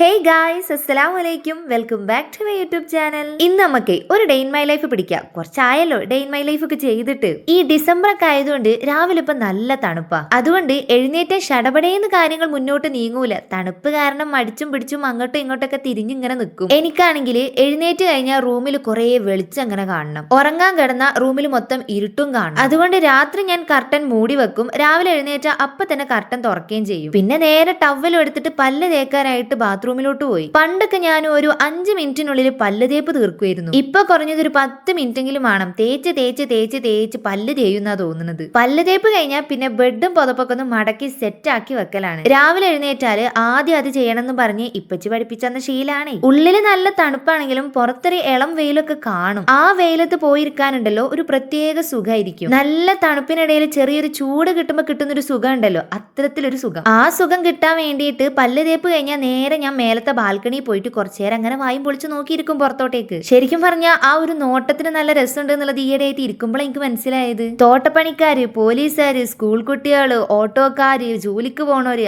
Hey guys, അസ്സലാമു അലൈക്കും. Welcome back to my YouTube channel. ഇന്ന് നമുക്ക് ഒരു ഡേ ഇൻ മൈ ലൈഫ് പിടിക്കാം. കുറച്ചായല്ലോ ഡേ ഇൻ മൈ ലൈഫ് ഒക്കെ ചെയ്തിട്ട്. ഈ ഡിസംബർ ഒക്കെ ആയതുകൊണ്ട് രാവിലെ ഇപ്പൊ നല്ല തണുപ്പാ. അതുകൊണ്ട് എഴുന്നേറ്റ ഷടപടേന്ന് കാര്യങ്ങൾ മുന്നോട്ട് നീങ്ങൂല. തണുപ്പ് കാരണം മടിച്ചും പിടിച്ചും അങ്ങോട്ടും ഇങ്ങോട്ടൊക്കെ തിരിഞ്ഞിങ്ങനെ നിൽക്കും. എനിക്കാണെങ്കിൽ എഴുന്നേറ്റ് കഴിഞ്ഞാൽ റൂമിൽ കുറെ വെളിച്ചം അങ്ങനെ കാണണം. ഉറങ്ങാൻ കിടന്ന റൂമിൽ മൊത്തം ഇരുട്ടും കാണും. അതുകൊണ്ട് രാത്രി ഞാൻ കർട്ടൻ മൂടി വെക്കും. രാവിലെ എഴുന്നേറ്റ അപ്പൊ തന്നെ കർട്ടൻ തുറക്കുകയും ചെയ്യും. പിന്നെ നേരെ ടവലും എടുത്തിട്ട് പല്ല് തേക്കാനായിട്ട് ബാത്റൂമിലോട്ട് പോയി. പണ്ടൊക്കെ ഞാൻ ഒരു 5 മിനിറ്റിനുള്ളിൽ പല്ല് തേപ്പ് തീർക്കുമായിരുന്നു. ഇപ്പൊ കുറഞ്ഞത് ഒരു 10 മിനിറ്റെങ്കിലും വേണം തേച്ച് തേച്ച് തേച്ച് തേച്ച് പല്ല് തേയുന്നാ തോന്നുന്നത്. പല്ല് തേപ്പ് കഴിഞ്ഞാൽ പിന്നെ ബെഡും പുതപ്പൊക്കെ ഒന്ന് മടക്കി സെറ്റ് ആക്കി വെക്കലാണ്. രാവിലെ എഴുന്നേറ്റാല് ആദ്യം അത് ചെയ്യണമെന്ന് പറഞ്ഞ് ഇപ്പച്ചി പഠിപ്പിച്ചെന്ന ശീലാണ്. ഉള്ളില് നല്ല തണുപ്പാണെങ്കിലും പുറത്തൊരു ഇളം വെയിലൊക്കെ കാണും. ആ വെയിലത്ത് പോയിരിക്കാനുണ്ടല്ലോ ഒരു പ്രത്യേക സുഖമായിരിക്കും. നല്ല തണുപ്പിനിടയിൽ ചെറിയൊരു ചൂട് കിട്ടുമ്പോ കിട്ടുന്നൊരു സുഖം ഉണ്ടല്ലോ, അത്തരത്തിലൊരു സുഖം. ആ സുഖം കിട്ടാൻ വേണ്ടിയിട്ട് പല്ല് തേപ്പ് കഴിഞ്ഞാൽ നേരെ ഞാൻ മേലത്തെ ബാൽക്കണിയിൽ പോയിട്ട് കുറച്ചേരം അങ്ങനെ വായും പൊളിച്ച് നോക്കിയിരിക്കും പുറത്തോട്ടേക്ക്. ശരിക്കും പറഞ്ഞാൽ ആ ഒരു നോട്ടത്തിന് നല്ല രസമുണ്ട് എന്നുള്ളത് ഈയിടെയായിട്ട് ഇരിക്കുമ്പോൾ എനിക്ക് മനസ്സിലായത്. തോട്ടപ്പണിക്കാര്, പോലീസുകാര്, സ്കൂൾ കുട്ടികള്, ഓട്ടോക്കാര്, ജോലിക്ക് പോണവര്,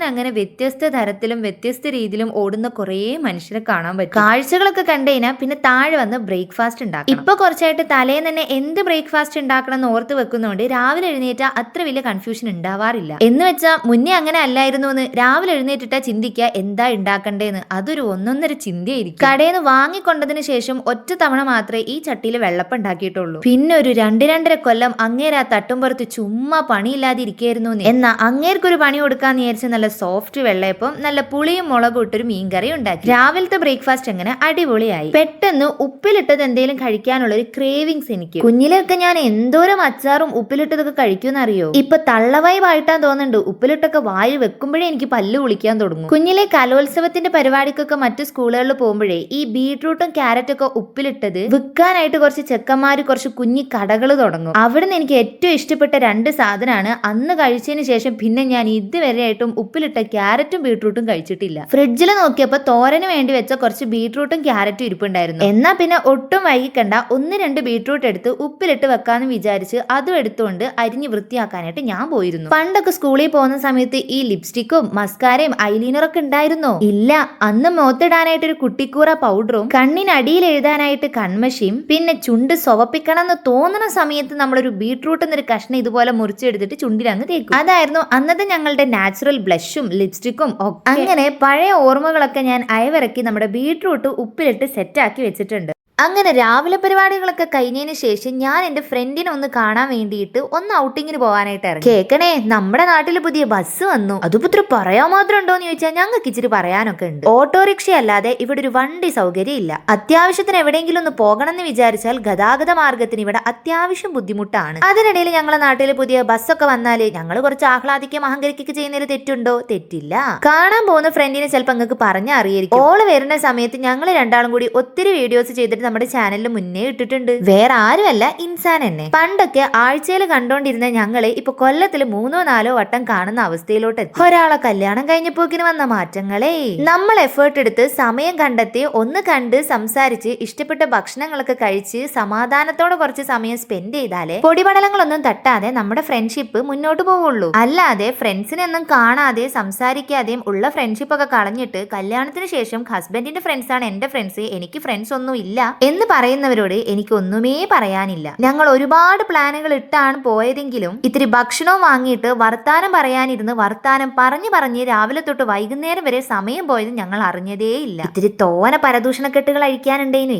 അങ്ങനെ വ്യത്യസ്ത തരത്തിലും വ്യത്യസ്ത രീതിയിലും ഓടുന്ന കുറേ മനുഷ്യരെ കാണാൻ പറ്റും. കാഴ്ചകളൊക്കെ കണ്ടുകഴിഞ്ഞാൽ പിന്നെ താഴെ വന്ന് ബ്രേക്ക്ഫാസ്റ്റ് ഉണ്ടാക്കും. ഇപ്പൊ കുറച്ചായിട്ട് തലേന്ന് തന്നെ എന്ത് ബ്രേക്ക്ഫാസ്റ്റ് ഉണ്ടാക്കണം എന്ന് ഓർത്ത് വെക്കുന്നതുകൊണ്ട് രാവിലെ എഴുന്നേറ്റ അത്ര വലിയ കൺഫ്യൂഷൻ ഉണ്ടാവാറില്ല. എന്ന് വെച്ചാൽ മുന്നേ അങ്ങനെ അല്ലായിരുന്നു എന്ന് രാവിലെ എഴുന്നേറ്റിട്ടാ ചിന്തിക്കുക എന്താ ഉണ്ടാക്കണ്ടേന്ന്. അതൊരു ഒന്നൊന്നര ചിന്തയായിരിക്കും. കടയിൽ നിന്ന് വാങ്ങിക്കൊണ്ടതിന് ശേഷം ഒറ്റ തവണ മാത്രമേ ഈ ചട്ടിയിൽ വെള്ളപ്പം ഉണ്ടാക്കിയിട്ടുള്ളൂ. പിന്നെ ഒരു 2-2.5 കൊല്ലം അങ്ങേര് ആ തട്ടുംപുറത്ത് ചുമ്മാ പണിയില്ലാതെ ഇരിക്കായിരുന്നു. എന്നാ അങ്ങേർക്കൊരു പണി കൊടുക്കാന്ന് വിചാരിച്ച് നല്ല സോഫ്റ്റ് വെള്ളയപ്പം നല്ല പുളിയും മുളകും ഇട്ടൊരു മീൻകറി ഉണ്ടാക്കി. രാവിലത്തെ ബ്രേക്ക്ഫാസ്റ്റ് അങ്ങനെ അടിപൊളിയായി. പെട്ടെന്ന് ഉപ്പിലിട്ടത് എന്തെങ്കിലും കഴിക്കാനുള്ള ഒരു ക്രേവിങ്സ് എനിക്ക്. കുഞ്ഞിലൊക്കെ ഞാൻ എന്തോരം അച്ചാറും ഉപ്പിലിട്ടതൊക്കെ കഴിക്കുമെന്നറിയോ. ഇപ്പൊ തള്ളവൈവായിട്ടാൻ തോന്നുന്നുണ്ട്. ഉപ്പിലിട്ടൊക്കെ വായിൽ വെക്കുമ്പോഴേ എനിക്ക് പല്ല് കുളിക്കാൻ തുടങ്ങും. കുഞ്ഞിലെ കലോത്സവത്തിന്റെ പരിപാടിക്കൊക്കെ മറ്റു സ്കൂളുകളിൽ പോകുമ്പോഴേ ഈ ബീട്രൂട്ടും ക്യാരറ്റൊക്കെ ഉപ്പിലിട്ടത് വിൽക്കാനായിട്ട് കുറച്ച് ചെക്കന്മാര് കുറച്ച് കുഞ്ഞി കടകൾ തുടങ്ങും. അവിടുന്ന് എനിക്ക് ഏറ്റവും ഇഷ്ടപ്പെട്ട 2 സാധനമാണ്. അന്ന് കഴിച്ചതിന് ശേഷം പിന്നെ ഞാൻ ഇതുവരെയായിട്ടും ഉപ്പിലിട്ട ക്യാരറ്റും ബീട്രൂട്ടും കഴിച്ചിട്ടില്ല. ഫ്രിഡ്ജിൽ നോക്കിയപ്പോ തോരന് വേണ്ടി വെച്ച കുറച്ച് ബീട്രൂട്ടും ക്യാരറ്റും ഇരിപ്പുണ്ടായിരുന്നു. എന്നാ പിന്നെ ഒട്ടും വൈകിക്കണ്ട 1-2 ബീട്രൂട്ട് എടുത്ത് ഉപ്പിലിട്ട് വെക്കാന്ന് വിചാരിച്ച് അതും എടുത്തുകൊണ്ട് അരിഞ്ഞ് വൃത്തിയാക്കാനായിട്ട് ഞാൻ പോയിരുന്നു. പണ്ടൊക്കെ സ്കൂളിൽ പോകുന്ന സമയത്ത് ഈ ലിപ്സ്റ്റിക്കും മസ്കാരയും ഐലൈനറൊക്കെ ഉണ്ടായിരുന്നോ? ഇല്ല. അന്ന് മുഖത്തിടാനായിട്ട് ഒരു കുട്ടിക്കൂറ പൗഡറും കണ്ണിനടിയിൽ എഴുതാനായിട്ട് കൺമഷിയും പിന്നെ ചുണ്ട് സ്വപ്പിക്കണം എന്ന് തോന്നുന്ന സമയത്ത് നമ്മളൊരു ബീട്രൂട്ട് എന്നൊരു കഷ്ണം ഇതുപോലെ മുറിച്ചെടുത്തിട്ട് ചുണ്ടിലങ്ങ് തേക്കും. അതായിരുന്നു അന്നത്തെ ഞങ്ങളുടെ നാച്ചുറൽ ബ്ലഷും ലിപ്സ്റ്റിക്കും. അങ്ങനെ പഴയ ഓർമ്മകളൊക്കെ ഞാൻ അയവിറക്കി നമ്മുടെ ബീട്രൂട്ട് ഉപ്പിലിട്ട് സെറ്റാക്കി വെച്ചിട്ടുണ്ട്. അങ്ങനെ രാവിലെ പരിപാടികളൊക്കെ കഴിഞ്ഞതിന് ശേഷം ഞാൻ എന്റെ ഫ്രണ്ടിനെ ഒന്ന് കാണാൻ വേണ്ടിയിട്ട് ഒന്ന് ഔട്ടിങ്ങിന് പോകാനായിട്ട് ഇറങ്ങി. കേക്കണേ, നമ്മുടെ നാട്ടിൽ പുതിയ ബസ് വന്നു. അതിപ്പോ ഇത്ര പറയാൻ മാത്രം ഉണ്ടോന്ന് ചോദിച്ചാൽ ഞങ്ങൾക്ക് ഇച്ചിരി പറയാനൊക്കെ ഉണ്ട്. ഓട്ടോറിക്ഷ അല്ലാതെ ഇവിടെ ഒരു വണ്ടി സൗകര്യം ഇല്ല. അത്യാവശ്യത്തിന് എവിടെയെങ്കിലും ഒന്ന് പോകണം എന്ന് വിചാരിച്ചാൽ ഗതാഗത മാർഗത്തിന് ഇവിടെ അത്യാവശ്യം ബുദ്ധിമുട്ടാണ്. അതിനിടയിൽ ഞങ്ങളെ നാട്ടിൽ പുതിയ ബസ്സൊക്കെ വന്നാല് ഞങ്ങൾ കുറച്ച് ആഹ്ലാദിക്കുകയും അഹങ്കരിക്കുകയൊക്കെ ചെയ്യുന്നതിൽ തെറ്റുണ്ടോ? തെറ്റില്ല. കാണാൻ പോകുന്ന ഫ്രണ്ടിനെ ചിലപ്പോൾ നിങ്ങൾക്ക് പറഞ്ഞാൽ അറിയായിരിക്കും. ഓള് വരുന്ന സമയത്ത് ഞങ്ങൾ രണ്ടാളും കൂടി ഒത്തിരി വീഡിയോസ് ചെയ്തിട്ട് നമ്മുടെ ചാനലിൽ മുന്നേ ഇട്ടിട്ടുണ്ട്. വേറെ ആരുമല്ല, ഇൻസാൻ തന്നെ. പണ്ടൊക്കെ ആഴ്ചയിൽ കണ്ടോണ്ടിരുന്ന ഞങ്ങള് ഇപ്പൊ കൊല്ലത്തിൽ 3-4 വട്ടം കാണുന്ന അവസ്ഥയിലോട്ട് എത്തി. ഒരാളെ കല്യാണം കഴിഞ്ഞപ്പോക്കിന് വന്ന മാറ്റങ്ങളെ. നമ്മൾ എഫേർട്ട് എടുത്ത് സമയം കണ്ടെത്തി ഒന്ന് കണ്ട് സംസാരിച്ച് ഇഷ്ടപ്പെട്ട ഭക്ഷണങ്ങളൊക്കെ കഴിച്ച് സമാധാനത്തോടെ കുറച്ച് സമയം സ്പെൻഡ് ചെയ്താലേ പൊടിപടലങ്ങളൊന്നും തട്ടാതെ നമ്മുടെ ഫ്രണ്ട്ഷിപ്പ് മുന്നോട്ട് പോവുള്ളൂ. അല്ലാതെ ഫ്രണ്ട്സിനൊന്നും കാണാതെ സംസാരിക്കാതെയും ഉള്ള ഫ്രണ്ട്ഷിപ്പ് ഒക്കെ കളഞ്ഞിട്ട് കല്യാണത്തിന് ശേഷം ഹസ്ബൻഡിന്റെ ഫ്രണ്ട്സാണ് എന്റെ ഫ്രണ്ട്സ്, എനിക്ക് ഫ്രണ്ട്സ് ഒന്നും ഇല്ല എന്ന് പറയുന്നവരോട് എനിക്ക് ഒന്നുമേ പറയാനില്ല. ഞങ്ങൾ ഒരുപാട് പ്ലാനുകൾ ഇട്ടാണ് പോയതെങ്കിലും ഇത്തിരി ഭക്ഷണവും വാങ്ങിയിട്ട് വർത്താനം പറയാനിരുന്ന് വർത്താനം പറഞ്ഞ് രാവിലെ തൊട്ട് വൈകുന്നേരം വരെ സമയം പോയത് ഞങ്ങൾ അറിഞ്ഞതേ ഇല്ല. ഇത്തിരി തോന പരദൂഷണക്കെട്ടുകൾ അഴിക്കാനുണ്ടേനു.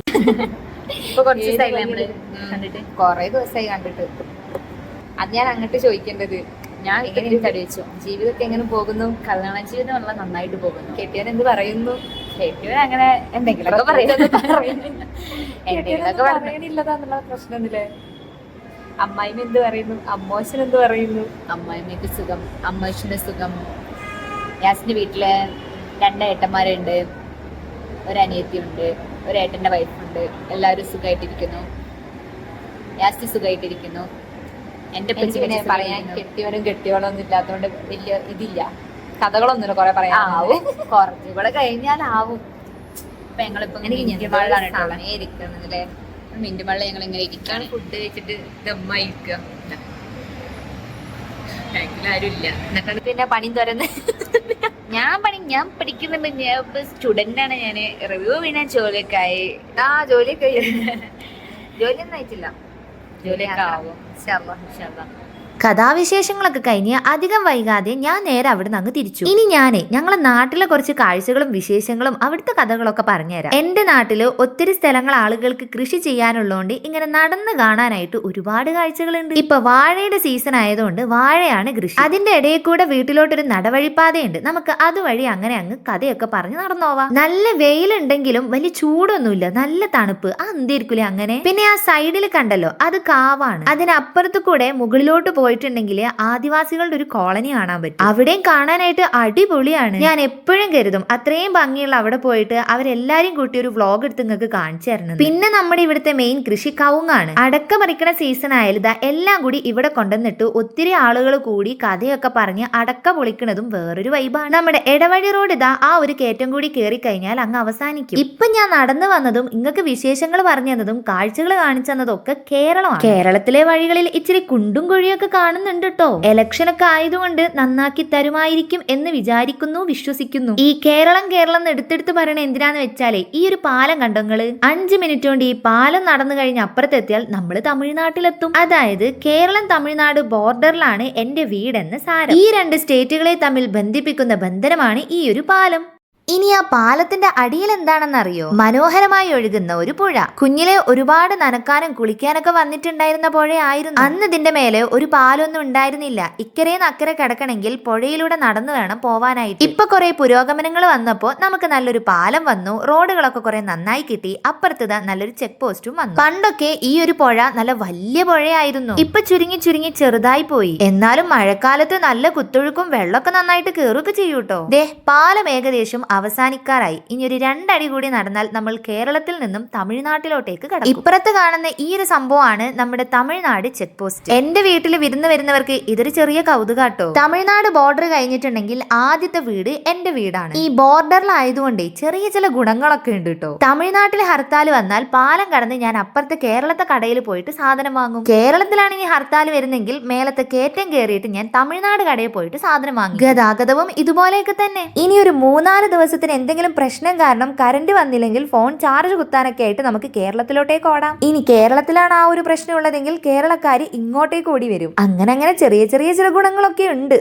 കൊറേ ദിവസമായി കണ്ടിട്ട്. അത് ഞാൻ അങ്ങോട്ട് ചോദിക്കേണ്ടത്, ഞാൻ ഇങ്ങനെ തടിവെച്ചു ജീവിതമൊക്കെ എങ്ങനെ പോകുന്നു? കല്യാണ ജീവിതം വളരെ നന്നായിട്ട് പോകുന്നു. കെട്ടിയവൻ എന്ത് പറയുന്നു? കെട്ടിയവൻ അങ്ങനെ എന്തെങ്കിലുമൊക്കെ പറയണില്ലതാന്നുള്ള പ്രശ്നമൊന്നുമില്ലേ? അമ്മായിമ്മ എന്ത് പറയുന്നു? അമ്മോശൻ എന്ത് പറയുന്നു? അമ്മായിമ്മക്ക് സുഖം, അമ്മോശന് സുഖം. യാസിന്റെ വീട്ടില് 2 ഏട്ടന്മാരുണ്ട്, ഒരു അനിയത്തിയുണ്ട്, ഒരു ഏട്ടന്റെ വൈഫുണ്ട്. എല്ലാവരും സുഖമായിട്ടിരിക്കുന്നു. യാസി സുഖമായിട്ടിരിക്കുന്നു. എന്റെ പറയാൻ കെട്ടിയവനും കെട്ടിയോളൊന്നും ഇല്ലാത്തതുകൊണ്ട് വലിയ ഇതില്ല, കഥകളൊന്നുമില്ല. കുറെ പറയാനാവും, കുറച്ചുകൂടെ കഴിഞ്ഞാലാവും. ഇപ്പൊ ഞങ്ങളിപ്പോ ഇരിക്കുന്നല്ലേ, മിന്റുമള്ള ഞങ്ങൾ ഇങ്ങനെ ഇരിക്കാണ്. ഫുഡ് കഴിച്ചിട്ട് ദമ്മായി ഇരിക്കുക. ആരും ഇല്ല. എന്നിട്ട് പിന്നെ പണി തുറന്ന് ഞാൻ പഠിക്കുന്നുണ്ട്. ഞാൻ ഇപ്പൊ സ്റ്റുഡന്റ് ആണ്. ഞാന് റിവ്യൂ പിന്നെ ജോലിയൊക്കെ ആയി. ജോലിയൊക്കെ ജോലിയൊന്നും ആയിട്ടില്ല. ജോലിയൊക്കെ ആവും. കഥാവിശേഷങ്ങളൊക്കെ കഴിഞ്ഞ് അധികം വൈകാതെ ഞാൻ നേരെ അവിടുന്ന് അങ്ങ് തിരിച്ചു. ഇനി ഞങ്ങളെ നാട്ടിലെ കുറച്ച് കാഴ്ചകളും വിശേഷങ്ങളും അവിടുത്തെ കഥകളൊക്കെ പറഞ്ഞുതരാം. എന്റെ നാട്ടില് ഒത്തിരി സ്ഥലങ്ങൾ ആളുകൾക്ക് കൃഷി ചെയ്യാനുള്ളതുകൊണ്ട് ഇങ്ങനെ നടന്ന് കാണാനായിട്ട് ഒരുപാട് കാഴ്ചകളുണ്ട്. ഇപ്പൊ വാഴയുടെ സീസൺ ആയതുകൊണ്ട് വാഴയാണ് കൃഷി. അതിന്റെ ഇടയിൽ കൂടെ വീട്ടിലോട്ടൊരു നടവഴിപ്പാതയുണ്ട്. നമുക്ക് അതുവഴി അങ്ങനെ അങ്ങ് കഥയൊക്കെ പറഞ്ഞ് നടന്നോവാം. നല്ല വെയിലുണ്ടെങ്കിലും വലിയ ചൂടൊന്നുമില്ല, നല്ല തണുപ്പ്. എന്തായിരിക്കില്ലേ അങ്ങനെ. പിന്നെ ആ സൈഡിൽ കണ്ടല്ലോ, അത് കാവാണ്. അതിനപ്പുറത്ത് കൂടെ മുകളിലോട്ട് പോയിട്ടുണ്ടെങ്കിൽ ആദിവാസികളുടെ ഒരു കോളനി കാണാൻ പറ്റും. അവിടെയും കാണാനായിട്ട് അടിപൊളിയാണ്. ഞാൻ എപ്പോഴും കരുതും അത്രയും ഭംഗിയുള്ള അവിടെ പോയിട്ട് അവരെല്ലാരും കൂട്ടി ഒരു വ്ലോഗ് എടുത്ത് നിങ്ങൾക്ക് കാണിച്ചു തരണം. പിന്നെ നമ്മുടെ ഇവിടുത്തെ മെയിൻ കൃഷി കവുങ്ങാണ്. അടക്ക പറിക്കണ സീസൺ ആയാലും എല്ലാം കൂടി ഇവിടെ കൊണ്ടുവന്നിട്ട് ഒത്തിരി ആളുകൾ കൂടി കഥയൊക്കെ പറഞ്ഞ് അടക്ക പൊളിക്കണതും വേറൊരു വൈബാണ്. നമ്മുടെ ഇടവഴി റോഡ് ആ ഒരു കയറ്റം കൂടി കയറി കഴിഞ്ഞാൽ അങ്ങ് അവസാനിക്കും. ഇപ്പൊ ഞാൻ നടന്നു വന്നതും നിങ്ങൾക്ക് വിശേഷങ്ങൾ പറഞ്ഞു തന്നതും കാഴ്ചകൾ കാണിച്ചു തന്നതും ഒക്കെ കേരളമാണ്. കേരളത്തിലെ വഴികളിൽ ഇച്ചിരി കുണ്ടും കുഴിയൊക്കെ കാണുന്നുണ്ട് കേട്ടോ. ഇലക്ഷനൊക്കെ ആയതുകൊണ്ട് നന്നാക്കി തരുമായിരിക്കും എന്ന് വിചാരിക്കുന്നു, വിശ്വസിക്കുന്നു. ഈ കേരളം എടുത്തെടുത്ത് പറയണ എന്തിനാന്ന് വെച്ചാലേ ഈ ഒരു പാലം കണ്ടങ്ങള് 5 മിനിറ്റ് കൊണ്ട് ഈ പാലം നടന്നു കഴിഞ്ഞ് അപ്പുറത്തെത്തിയാൽ നമ്മൾ തമിഴ്നാട്ടിലെത്തും. അതായത് കേരളം തമിഴ്നാട് ബോർഡറിലാണ് എന്റെ വീടെന്ന് സാരം. ഈ 2 സ്റ്റേറ്റുകളെ തമ്മിൽ ബന്ധിപ്പിക്കുന്ന ബന്ധനമാണ് ഈ ഒരു പാലം. ഇനി ആ പാലത്തിന്റെ അടിയിൽ എന്താണെന്നറിയോ? മനോഹരമായി ഒഴുകുന്ന ഒരു പുഴ. കുഞ്ഞിലെ ഒരുപാട് നനക്കാനും കുളിക്കാനൊക്കെ വന്നിട്ടുണ്ടായിരുന്ന പുഴയായിരുന്നു. അന്ന് ഇതിന്റെ മേലെ ഒരു പാലൊന്നും ഉണ്ടായിരുന്നില്ല. ഇക്കരേന്ന് അക്കരെ കിടക്കണമെങ്കിൽ പുഴയിലൂടെ നടന്നു വേണം പോവാനായിട്ട്. ഇപ്പൊ കുറെ പുരോഗമനങ്ങൾ വന്നപ്പോ നമുക്ക് നല്ലൊരു പാലം വന്നു, റോഡുകളൊക്കെ കുറെ നന്നായി കിട്ടി. അപ്പുറത്ത് നല്ലൊരു ചെക്ക് പോസ്റ്റും വന്നു. പണ്ടൊക്കെ ഈ ഒരു പുഴ നല്ല വലിയ പുഴയായിരുന്നു. ഇപ്പൊ ചുരുങ്ങി ചുരുങ്ങി ചെറുതായി പോയി. എന്നാലും മഴക്കാലത്ത് നല്ല കുത്തൊഴുക്കും വെള്ളമൊക്കെ നന്നായിട്ട് കേറുകയൊക്കെ ചെയ്യൂട്ടോ. പാലം ഏകദേശം അവസാനിക്കാറായി. ഇനി ഒരു 2 അടി കൂടി നടന്നാൽ നമ്മൾ കേരളത്തിൽ നിന്നും തമിഴ്നാട്ടിലോട്ടേക്ക് കടക്കും. ഇപ്പുറത്ത് കാണുന്ന ഈ ഒരു സംഭവമാണ് നമ്മുടെ തമിഴ്നാട് ചെക്ക് പോസ്റ്റ്. എന്റെ വീട്ടിൽ വിരുന്ന് വരുന്നവർക്ക് ഇതൊരു ചെറിയ കൗതുകാട്ടോ. തമിഴ്നാട് ബോർഡർ കഴിഞ്ഞിട്ടുണ്ടെങ്കിൽ ആദ്യത്തെ വീട് എന്റെ വീടാണ്. ഈ ബോർഡറിലായതുകൊണ്ട് ചെറിയ ചില ഗുണങ്ങളൊക്കെ ഉണ്ട് കേട്ടോ. തമിഴ്നാട്ടിൽ ഹർത്താൽ വന്നാൽ പാലം കടന്ന് ഞാൻ അപ്പുറത്തെ കേരളത്തെ കടയിൽ പോയിട്ട് സാധനം വാങ്ങും. കേരളത്തിലാണ് ഇനി ഹർത്താൽ വരുന്നെങ്കിൽ മേലത്തെ കയറ്റം കയറിയിട്ട് ഞാൻ തമിഴ്നാട് കടയിൽ പോയിട്ട് സാധനം വാങ്ങും. ഗതാഗതവും ഇതുപോലെയൊക്കെ തന്നെ. ഇനി ഒരു 3-4 ദിവസത്തിന് എന്തെങ്കിലും പ്രശ്നം കാരണം കറണ്ട് വന്നില്ലെങ്കിൽ ഫോൺ ചാർജ് കുത്താനൊക്കെ ആയിട്ട് നമുക്ക് കേരളത്തിലോട്ടേക്ക് ഓടാം. ഇനി കേരളത്തിലാണ് ആ ഒരു പ്രശ്നം ഉള്ളതെങ്കിൽ കേരളക്കാര് ഇങ്ങോട്ടേക്ക് ഓടി വരും. അങ്ങനെ ചെറിയ ചില ഗുണങ്ങളൊക്കെ ഉണ്ട്.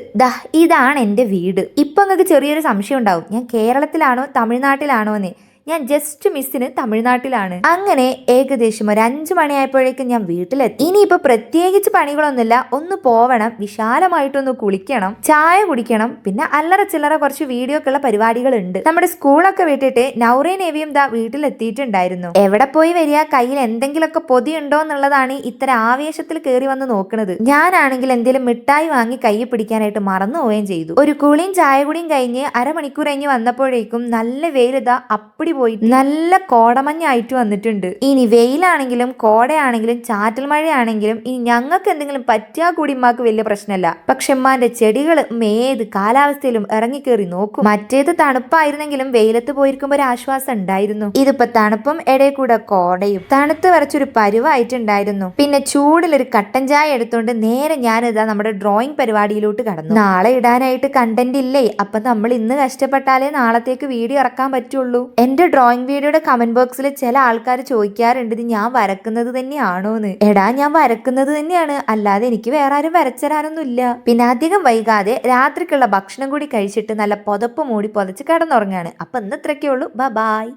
ഇതാണ് എന്റെ വീട്. ഇപ്പൊ നിങ്ങൾക്ക് ചെറിയൊരു സംശയം ഉണ്ടാവും, ഞാൻ കേരളത്തിലാണോ തമിഴ്നാട്ടിലാണോ എന്ന്. ഞാൻ ജസ്റ്റ് മിസ്സിന് തമിഴ്നാട്ടിലാണ്. അങ്ങനെ ഏകദേശം ഒരു 5 മണിയായപ്പോഴേക്കും ഞാൻ വീട്ടിലെത്തി. ഇനിയിപ്പോ പ്രത്യേകിച്ച് പണികളൊന്നുമില്ല. ഒന്ന് പോവണം, വിശാലമായിട്ടൊന്ന് കുളിക്കണം, ചായ കുടിക്കണം, പിന്നെ അല്ലറ ചില്ലറ കുറച്ച് വീഡിയോക്കുള്ള പരിപാടികളുണ്ട്. നമ്മുടെ സ്കൂളൊക്കെ വിട്ടിട്ട് നൗറേ നേവിയും വീട്ടിലെത്തിയിട്ടുണ്ടായിരുന്നു. എവിടെ പോയി വരിക, കയ്യിൽ എന്തെങ്കിലുമൊക്കെ പൊതിയുണ്ടോ എന്നുള്ളതാണ് ഇത്ര ആവേശത്തിൽ കയറി വന്ന് നോക്കുന്നത്. ഞാനാണെങ്കിൽ എന്തെങ്കിലും മിഠായി വാങ്ങി കൈ പിടിക്കാനായിട്ട് മറന്നുപോവുകയും ചെയ്തു. ഒരു കുളിയും ചായ കുടിയും കഴിഞ്ഞ് അരമണിക്കൂർ കഴിഞ്ഞ് വന്നപ്പോഴേക്കും നല്ല വെയിലിതാ അപ്പടി പോയി നല്ല കോടമഞ്ഞായിട്ട് വന്നിട്ടുണ്ട്. ഇനി വെയിലാണെങ്കിലും കോടയാണെങ്കിലും ചാറ്റൽ മഴയാണെങ്കിലും ഇനി ഞങ്ങൾക്ക് എന്തെങ്കിലും പറ്റിയാൽ കൂടി ഉമ്മാക്ക് വലിയ പ്രശ്നമല്ല. പക്ഷെ ഉമ്മാന്റെ ചെടികൾ ഏത് കാലാവസ്ഥയിലും ഇറങ്ങിക്കേറി നോക്കും. മറ്റേത് തണുപ്പായിരുന്നെങ്കിലും വെയിലത്ത് പോയിരിക്കുമ്പോ ഒരു ആശ്വാസം ഉണ്ടായിരുന്നു. ഇതിപ്പോ തണുപ്പും ഇടയിൽ കൂടെ കോടയും തണുത്ത് വരച്ചൊരു പരുവായിട്ടുണ്ടായിരുന്നു. പിന്നെ ചൂടിലൊരു കട്ടൻ ചായ എടുത്തോണ്ട് നേരെ ഞാനിതാ നമ്മുടെ ഡ്രോയിങ് പരിപാടിയിലോട്ട് കടന്നു. നാളെ ഇടാനായിട്ട് കണ്ടന്റ് ഇല്ലേ, അപ്പൊ നമ്മൾ ഇന്ന് കഷ്ടപ്പെട്ടാലേ നാളത്തേക്ക് വീഡിയോ ഇറക്കാൻ പറ്റുള്ളൂ. എന്റെ ഡ്രോയിങ് വീഡിയോയുടെ കമന്റ് ബോക്സിൽ ചില ആൾക്കാർ ചോദിക്കാറുണ്ട്, ഇത് ഞാൻ വരക്കുന്നത് തന്നെയാണോന്ന്. എടാ, ഞാൻ വരക്കുന്നത് തന്നെയാണ്, അല്ലാതെ എനിക്ക് വേറെ ആരും വരച്ചരാനൊന്നും ഇല്ല. പിന്നെ അധികം വൈകാതെ രാത്രിക്കുള്ള ഭക്ഷണം കൂടി കഴിച്ചിട്ട് നല്ല പുതപ്പ് മൂടി പുതച്ച് കിടന്നുറങ്ങാണ്. അപ്പൊ ഇന്ന് ഇത്രയൊക്കെ ഉള്ളൂ. ബൈ.